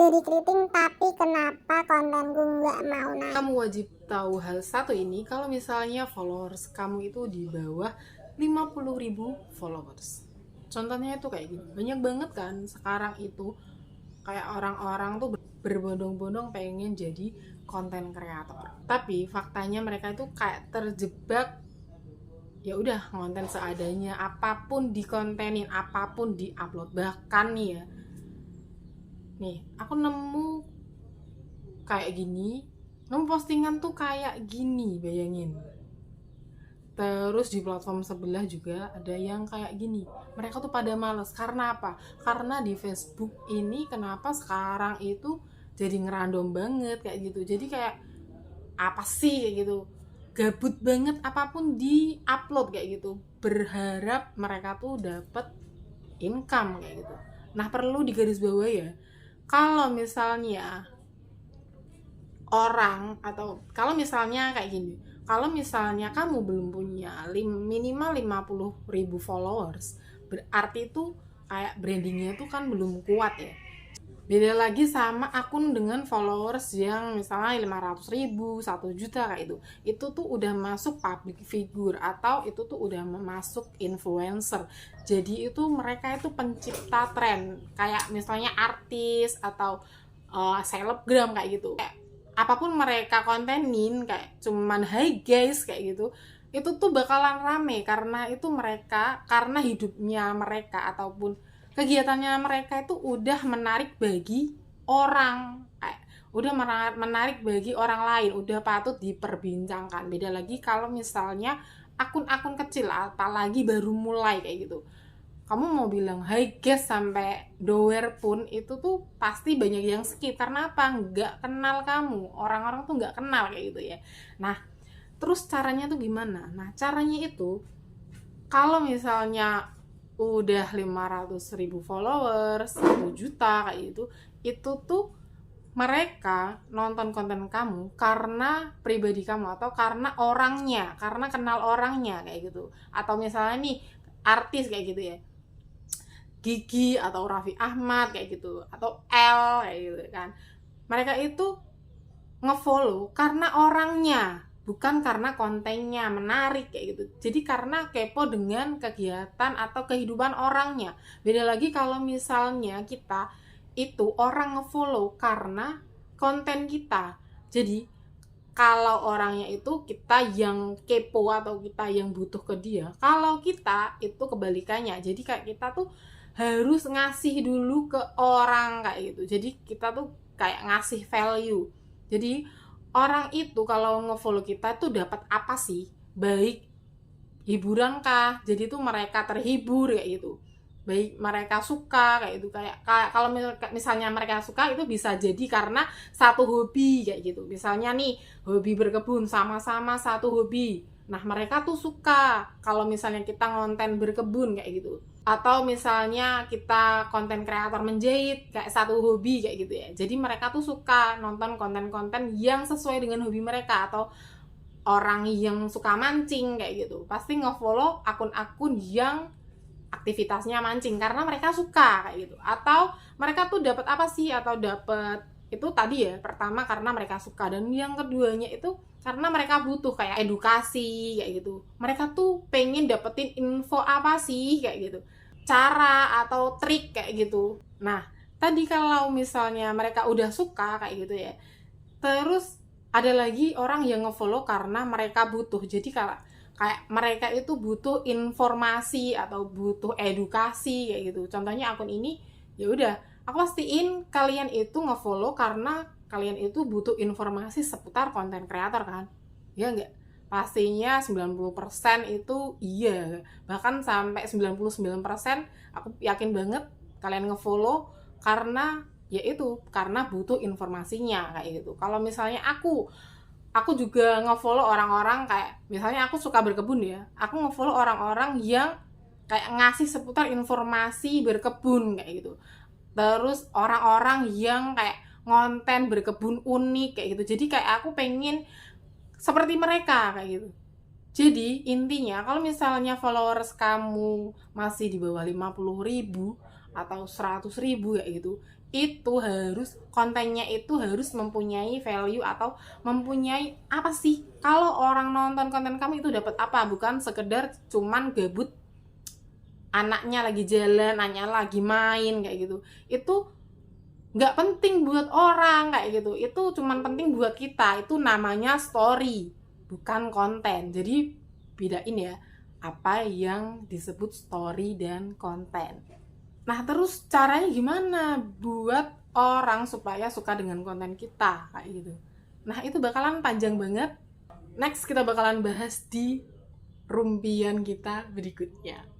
jadi keriting, tapi kenapa kontenku nggak mau naik? Kamu wajib tahu hal satu ini, kalau misalnya followers kamu itu di bawah 50.000 followers. Contohnya itu kayak gini, banyak banget kan sekarang itu kayak orang-orang tuh berbondong-bondong pengen jadi konten kreator. Tapi faktanya mereka itu kayak terjebak, ya udah konten seadanya, apapun dikontenin, apapun diupload. Bahkan nih aku nemu kayak gini, nemu postingan tuh kayak gini, bayangin. Terus di platform sebelah juga ada yang kayak gini. Mereka tuh pada males. Karena apa? Karena di Facebook ini kenapa sekarang itu jadi ngerandom banget kayak gitu. Jadi kayak apa sih kayak gitu. Gabut banget, apapun di-upload kayak gitu. Berharap mereka tuh dapet income kayak gitu. Nah, perlu digarisbawahi ya. Kalau misalnya orang, atau kalau misalnya kayak gini, kalau misalnya kamu belum punya minimal 50.000 followers, berarti itu kayak brandingnya tuh kan belum kuat ya. Beda lagi sama akun dengan followers yang misalnya 500.000, 1 juta kayak itu tuh udah masuk public figure, atau itu tuh udah masuk influencer. Jadi itu mereka itu pencipta tren, kayak misalnya artis atau selebgram kayak gitu. Kayak apapun mereka kontenin, kayak cuman hi guys kayak gitu, itu tuh bakalan rame karena itu mereka, karena hidupnya mereka ataupun kegiatannya mereka itu udah menarik bagi orang, udah menarik bagi orang lain, udah patut diperbincangkan. Beda lagi kalau misalnya akun-akun kecil, apalagi baru mulai kayak gitu, kamu mau bilang hi guys sampai doer pun itu tuh pasti banyak yang skip. Karena apa? Nggak kenal kamu, orang-orang tuh nggak kenal kayak gitu ya. Nah, terus caranya tuh gimana? Nah, caranya itu kalau misalnya udah 500.000 followers, 1 juta kayak gitu, itu tuh mereka nonton konten kamu karena pribadi kamu, atau karena orangnya, karena kenal orangnya kayak gitu. Atau misalnya nih artis kayak gitu ya, Gigi atau Raffi Ahmad kayak gitu, atau L kayak gitu kan, mereka itu ngefollow karena orangnya, bukan karena kontennya menarik kayak gitu. Jadi karena kepo dengan kegiatan atau kehidupan orangnya. Beda lagi kalau misalnya kita itu orang ngefollow karena konten kita. Jadi kalau orangnya itu kita yang kepo atau kita yang butuh ke dia, kalau kita itu kebalikannya. Jadi kayak kita tuh harus ngasih dulu ke orang kayak gitu. Jadi kita tuh kayak ngasih value. Jadi orang itu kalau ngefollow kita tuh dapat apa sih? Baik hiburan kah? Jadi tuh mereka terhibur kayak gitu. Baik mereka suka kayak gitu, kayak kalau misalnya mereka suka itu bisa jadi karena satu hobi kayak gitu. Misalnya nih hobi berkebun, sama-sama satu hobi. Nah, mereka tuh suka kalau misalnya kita ngonten berkebun kayak gitu. Atau misalnya kita konten kreator menjahit, kayak satu hobi kayak gitu ya. Jadi mereka tuh suka nonton konten-konten yang sesuai dengan hobi mereka. Atau orang yang suka mancing kayak gitu pasti nge-follow akun-akun yang aktivitasnya mancing karena mereka suka kayak gitu. Atau mereka tuh dapat apa sih? Atau dapat itu tadi ya, pertama karena mereka suka, dan yang keduanya itu karena mereka butuh kayak edukasi kayak gitu. Mereka tuh pengen dapetin info apa sih kayak gitu, cara atau trik kayak gitu. Nah, tadi kalau misalnya mereka udah suka kayak gitu ya, terus ada lagi orang yang ngefollow karena mereka butuh. Jadi kayak mereka itu butuh informasi atau butuh edukasi kayak gitu. Contohnya akun ini, ya udah aku pastiin kalian itu ngefollow karena kalian itu butuh informasi seputar konten kreator kan, ya enggak? Pastinya 90% itu iya, bahkan sampai 99% aku yakin banget kalian ngefollow karena yaitu karena butuh informasinya kayak gitu. Kalau misalnya aku juga ngefollow orang-orang, kayak misalnya aku suka berkebun ya, aku ngefollow orang-orang yang kayak ngasih seputar informasi berkebun kayak gitu. Terus orang-orang yang kayak ngonten berkebun unik kayak gitu. Jadi kayak aku pengen seperti mereka kayak gitu. Jadi intinya kalau misalnya followers kamu masih di bawah 50.000, atau 100.000 kayak gitu, itu harus kontennya itu harus mempunyai value atau mempunyai apa sih, kalau orang nonton konten kamu itu dapat apa, bukan sekedar cuman gabut anaknya lagi jalan, anaknya lagi main kayak gitu. Itu nggak penting buat orang kayak gitu, itu cuman penting buat kita. Itu namanya story, bukan konten. Jadi bedain ya apa yang disebut story dan konten. Nah, terus caranya gimana buat orang supaya suka dengan konten kita kayak gitu. Nah, itu bakalan panjang banget. Next kita bakalan bahas di rumpian kita berikutnya.